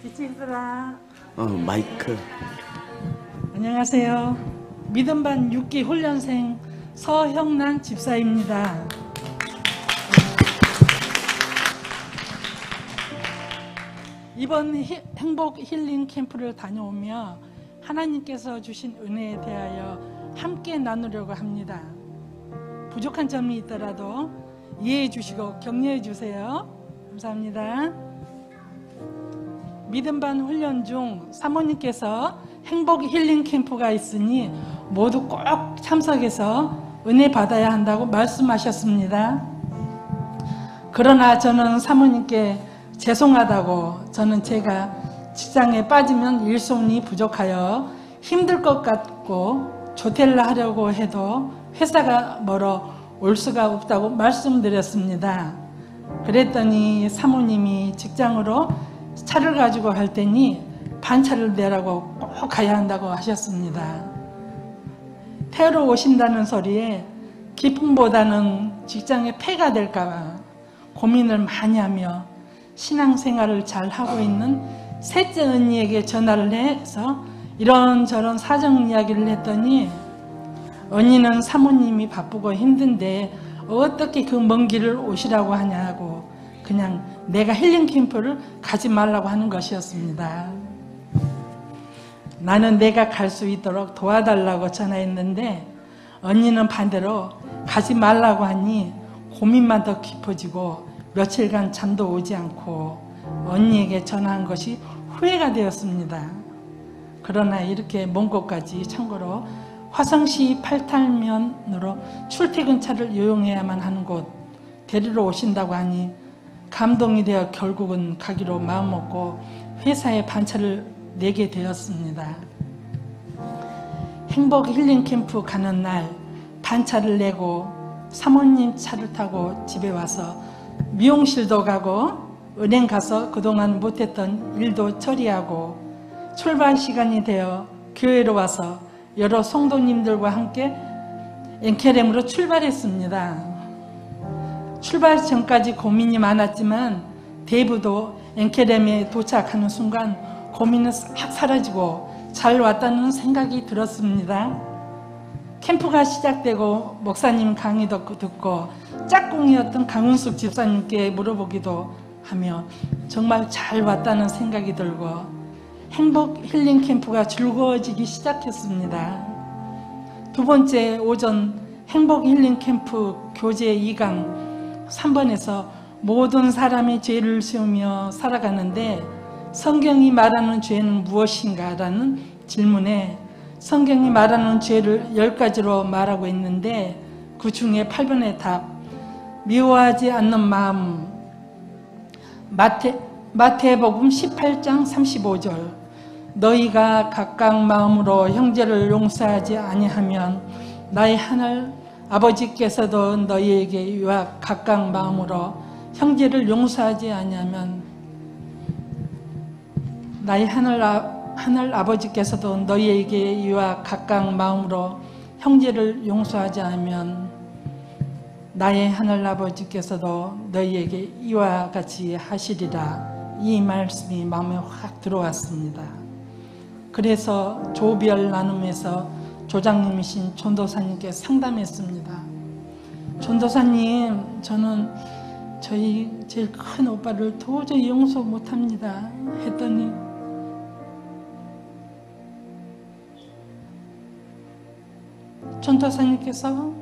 비치들아. 마이크. 안녕하세요. 믿음반 6기 훈련생 서형란 집사입니다. 이번 행복 힐링 캠프를 다녀오며 하나님께서 주신 은혜에 대하여 함께 나누려고 합니다. 부족한 점이 있더라도 이해해 주시고 격려해 주세요. 감사합니다. 믿음반 훈련 중 사모님께서 행복 힐링 캠프가 있으니 모두 꼭 참석해서 은혜 받아야 한다고 말씀하셨습니다. 그러나 저는 사모님께 죄송하다고, 저는 제가 직장에 빠지면 일손이 부족하여 힘들 것 같고 조퇴를 하려고 해도 회사가 멀어 올 수가 없다고 말씀드렸습니다. 그랬더니 사모님이 직장으로 차를 가지고 갈 테니 반차를 내라고 꼭 가야 한다고 하셨습니다. 태우러 오신다는 소리에 기쁨보다는 직장에 폐가 될까봐 고민을 많이 하며 신앙생활을 잘 하고 있는 셋째 언니에게 전화를 해서 이런저런 사정 이야기를 했더니 언니는 사모님이 바쁘고 힘든데 어떻게 그 먼 길을 오시라고 하냐고 그냥 내가 힐링 캠프를 가지 말라고 하는 것이었습니다. 나는 내가 갈 수 있도록 도와달라고 전화했는데 언니는 반대로 가지 말라고 하니 고민만 더 깊어지고 며칠간 잠도 오지 않고 언니에게 전화한 것이 후회가 되었습니다. 그러나 이렇게 먼 곳까지, 참고로 화성시 팔탈면으로 출퇴근차를 이용해야만 하는 곳 데리러 오신다고 하니 감동이 되어 결국은 가기로 마음먹고 회사에 반차를 내게 되었습니다. 행복 힐링 캠프 가는 날 반차를 내고 사모님 차를 타고 집에 와서 미용실도 가고 은행 가서 그동안 못했던 일도 처리하고 출발 시간이 되어 교회로 와서 여러 성도님들과 함께 엔케렘으로 출발했습니다. 출발 전까지 고민이 많았지만 대부도 엔케렘에 도착하는 순간 고민은 싹 사라지고 잘 왔다는 생각이 들었습니다. 캠프가 시작되고 목사님 강의도 듣고 짝꿍이었던 강은숙 집사님께 물어보기도 하며 정말 잘 왔다는 생각이 들고 행복 힐링 캠프가 즐거워지기 시작했습니다. 두 번째 오전 행복 힐링 캠프 교재 2강 3번에서 모든 사람이 죄를 지으며 살아가는데 성경이 말하는 죄는 무엇인가? 라는 질문에 성경이 말하는 죄를 10가지로 말하고 있는데 그 중에 8번의 답, 미워하지 않는 마음, 마태복음 18장 35절, 너희가 각각 마음으로 형제를 용서하지 아니하면 나의 하늘 아버지께서도 너희에게 이와 각각 마음으로 형제를 용서하지 아니하면 나의 하늘 아버지께서도 너희에게 이와 각각 마음으로 형제를 용서하지 않으면 나의 하늘 아버지께서도 너희에게 이와 같이 하시리라. 이 말씀이 마음에 확 들어왔습니다. 그래서 조별 나눔에서 조장님이신 전도사님께 상담했습니다. 전도사님, 저는 저희 제일 큰 오빠를 도저히 용서 못합니다. 했더니 전도사님께서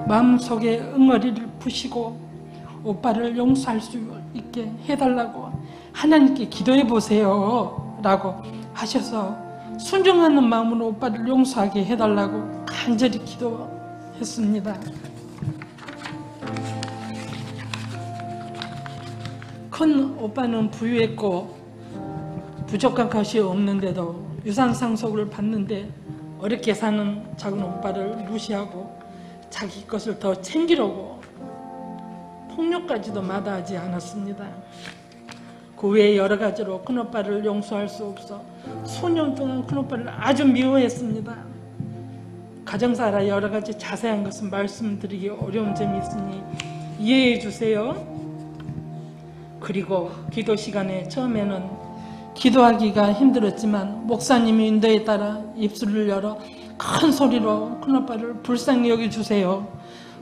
마음속에 응어리를 푸시고 오빠를 용서할 수 있게 해달라고 하나님께 기도해 보세요 라고 하셔서 순종하는 마음으로 오빠를 용서하게 해달라고 간절히 기도했습니다. 큰 오빠는 부유했고 부족한 것이 없는데도 유산상속을 받는데 어렵게 사는 작은 오빠를 무시하고 자기 것을 더 챙기려고 폭력까지도 마다하지 않았습니다. 그 외에 여러 가지로 큰오빠를 용서할 수 없어 수년 동안 큰오빠를 아주 미워했습니다. 가정사라 여러 가지 자세한 것은 말씀드리기 어려운 점이 있으니 이해해 주세요. 그리고 기도 시간에 처음에는 기도하기가 힘들었지만 목사님이 인도에 따라 입술을 열어 큰 소리로 큰오빠를 불쌍히 여겨주세요,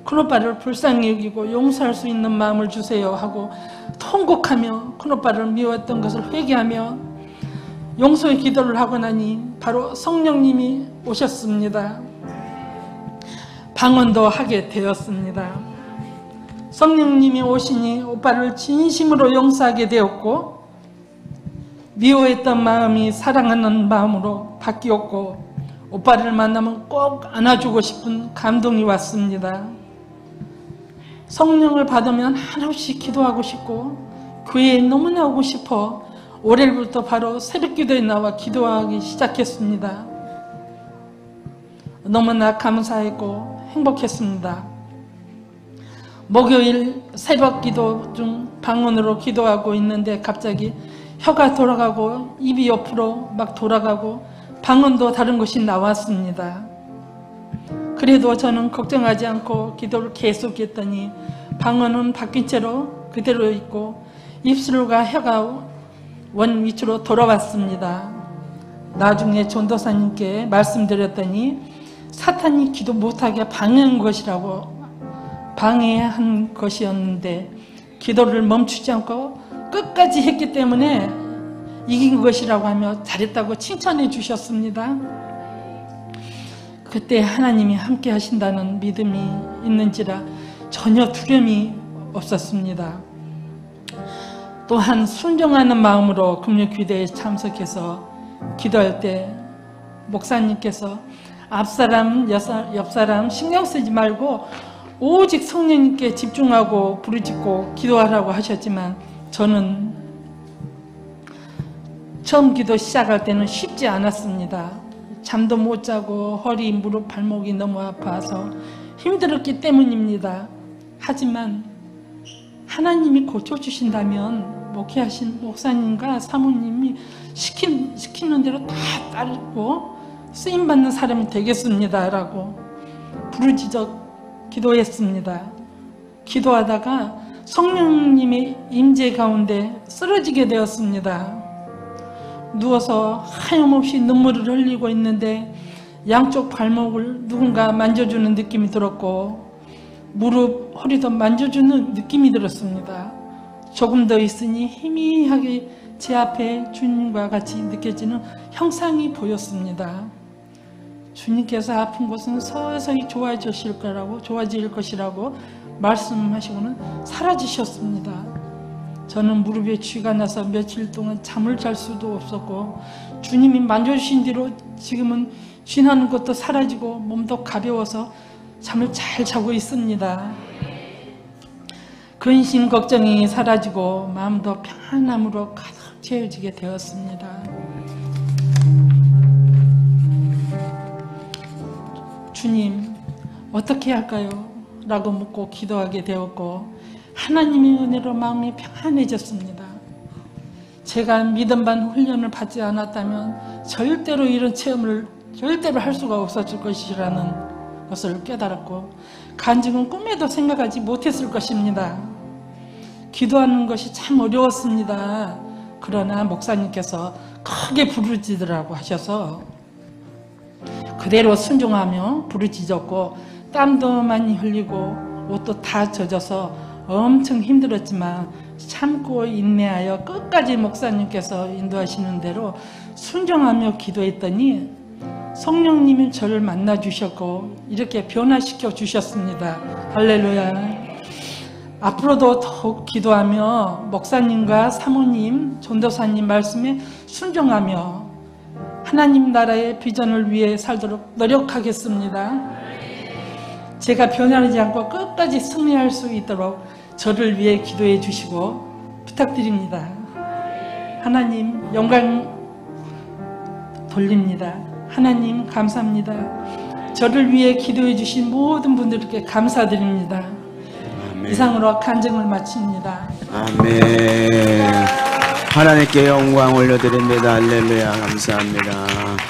큰오빠를 불쌍히 여기고 용서할 수 있는 마음을 주세요 하고 통곡하며 큰오빠를 미워했던 것을 회개하며 용서의 기도를 하고 나니 바로 성령님이 오셨습니다. 방언도 하게 되었습니다. 성령님이 오시니 오빠를 진심으로 용서하게 되었고 미워했던 마음이 사랑하는 마음으로 바뀌었고 오빠를 만나면 꼭 안아주고 싶은 감동이 왔습니다. 성령을 받으면 한없이 기도하고 싶고 교회에 너무나 오고 싶어 월요일부터 바로 새벽기도에 나와 기도하기 시작했습니다. 너무나 감사했고 행복했습니다. 목요일 새벽기도 중 방언으로 기도하고 있는데 갑자기 혀가 돌아가고 입이 옆으로 막 돌아가고 방언도 다른 것이 나왔습니다. 그래도 저는 걱정하지 않고 기도를 계속했더니 방언은 바뀐 채로 그대로 있고 입술과 혀가 원 위치로 돌아왔습니다. 나중에 전도사님께 말씀드렸더니 사탄이 기도 못하게 방해한 것이었는데 기도를 멈추지 않고 끝까지 했기 때문에 이긴 것이라고 하며 잘했다고 칭찬해 주셨습니다. 그때 하나님이 함께 하신다는 믿음이 있는지라 전혀 두려움이 없었습니다. 또한 순종하는 마음으로 금요기도에 참석해서 기도할 때 목사님께서 앞사람 옆사람 신경 쓰지 말고 오직 성령님께 집중하고 부르짖고 기도하라고 하셨지만 저는 처음 기도 시작할 때는 쉽지 않았습니다. 잠도 못 자고 허리, 무릎, 발목이 너무 아파서 힘들었기 때문입니다. 하지만 하나님이 고쳐주신다면 목회하신 목사님과 사모님이 시키는 대로 다 따르고 쓰임받는 사람이 되겠습니다 라고 부르짖어 기도했습니다. 기도하다가 성령님의 임재 가운데 쓰러지게 되었습니다. 누워서 하염없이 눈물을 흘리고 있는데 양쪽 발목을 누군가 만져주는 느낌이 들었고 무릎, 허리도 만져주는 느낌이 들었습니다. 조금 더 있으니 희미하게 제 앞에 주님과 같이 느껴지는 형상이 보였습니다. 주님께서 아픈 곳은 서서히 좋아질 것이라고 말씀하시고는 사라지셨습니다. 저는 무릎에 쥐가 나서 며칠 동안 잠을 잘 수도 없었고 주님이 만져주신 뒤로 지금은 쥐나는 것도 사라지고 몸도 가벼워서 잠을 잘 자고 있습니다. 근심 걱정이 사라지고 마음도 편안함으로 가득 채워지게 되었습니다. 주님 어떻게 할까요? 라고 묻고 기도하게 되었고 하나님의 은혜로 마음이 평안해졌습니다. 제가 믿음 반 훈련을 받지 않았다면 절대로 이런 체험을 절대로 할 수가 없었을 것이라는 것을 깨달았고 간증은 꿈에도 생각하지 못했을 것입니다. 기도하는 것이 참 어려웠습니다. 그러나 목사님께서 크게 부르짖으라고 하셔서 그대로 순종하며 부르짖었고 땀도 많이 흘리고 옷도 다 젖어서 엄청 힘들었지만 참고 인내하여 끝까지 목사님께서 인도하시는 대로 순종하며 기도했더니 성령님이 저를 만나 주셨고 이렇게 변화시켜 주셨습니다. 할렐루야. 앞으로도 더욱 기도하며 목사님과 사모님, 전도사님 말씀에 순종하며 하나님 나라의 비전을 위해 살도록 노력하겠습니다. 제가 변하지 않고 끝까지 승리할 수 있도록 저를 위해 기도해 주시고 부탁드립니다. 하나님 영광 돌립니다. 하나님 감사합니다. 저를 위해 기도해 주신 모든 분들께 감사드립니다. 아멘. 이상으로 간증을 마칩니다. 아멘. 하나님께 영광 올려드립니다. 할렐루야. 감사합니다.